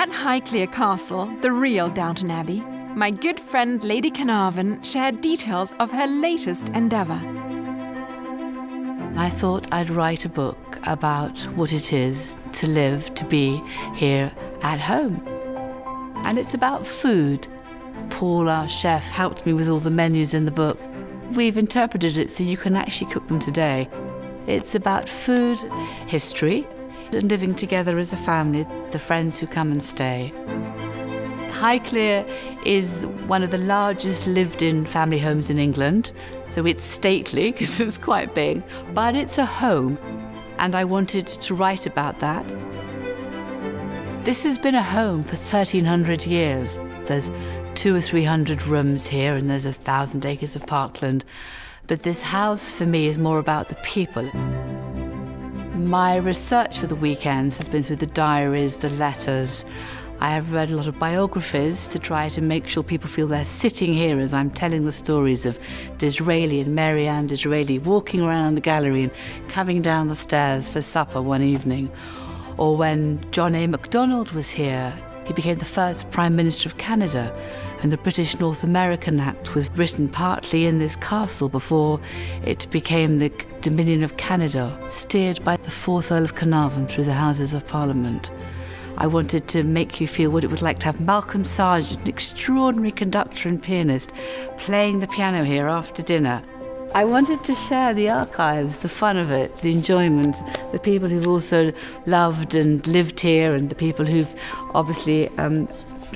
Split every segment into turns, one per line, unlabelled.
At Highclere Castle, the real Downton Abbey, my good friend Lady Carnarvon shared details of her latest endeavour.
I thought I'd write a book about what it is to live, to be here at home. And it's about food. Paul, our chef, helped me with all the menus in the book. We've interpreted it so you can actually cook them today. It's about food, history, and living together as a family, the friends who come and stay. Highclere is one of the largest lived-in family homes in England, so it's stately because it's quite big, but it's a home, and I wanted to write about that. This has been a home for 1,300 years. There's 200 or 300 rooms here, and there's 1,000 acres of parkland, but this house for me is more about the people. My research for the weekends has been through the diaries, the letters. I have read a lot of biographies to try to make sure people feel they're sitting here as I'm telling the stories of Disraeli and Mary Ann Disraeli walking around the gallery and coming down the stairs for supper one evening. Or when John A. Macdonald was here, he became the first Prime Minister of Canada, and the British North American Act was written partly in this castle before it became the Dominion of Canada, steered by the 4th Earl of Carnarvon through the Houses of Parliament. I wanted to make you feel what it was like to have Malcolm Sargent, an extraordinary conductor and pianist, playing the piano here after dinner. I wanted to share the archives, the fun of it, the enjoyment, the people who've also loved and lived here, and the people who've obviously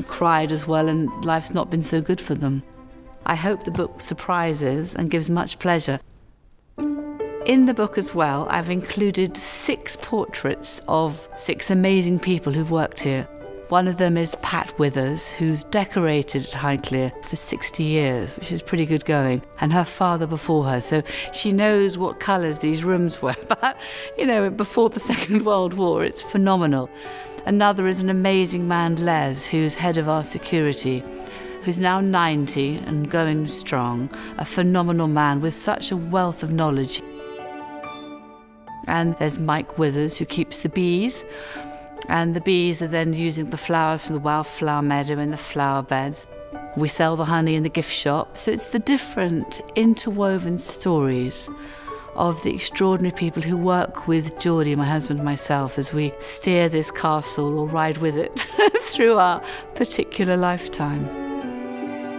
cried as well and life's not been so good for them. I hope the book surprises and gives much pleasure. In the book as well, I've included 6 portraits of 6 amazing people who've worked here. One of them is Pat Withers, who's decorated at Highclere for 60 years, which is pretty good going, and her father before her. So she knows what colours these rooms were, but, before the Second World War, it's phenomenal. Another is an amazing man, Les, who's head of our security, who's now 90 and going strong, a phenomenal man with such a wealth of knowledge. And there's Mike Withers, who keeps the bees, and the bees are then using the flowers from the wildflower meadow in the flower beds. We sell the honey in the gift shop, so it's the different interwoven stories of the extraordinary people who work with Geordie, my husband, and myself as we steer this castle or ride with it through our particular lifetime.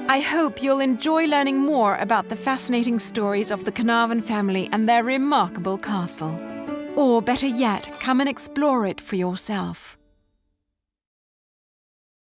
I hope you'll enjoy learning more about the fascinating stories of the Carnarvon family and their remarkable castle. Or better yet, come and explore it for yourself.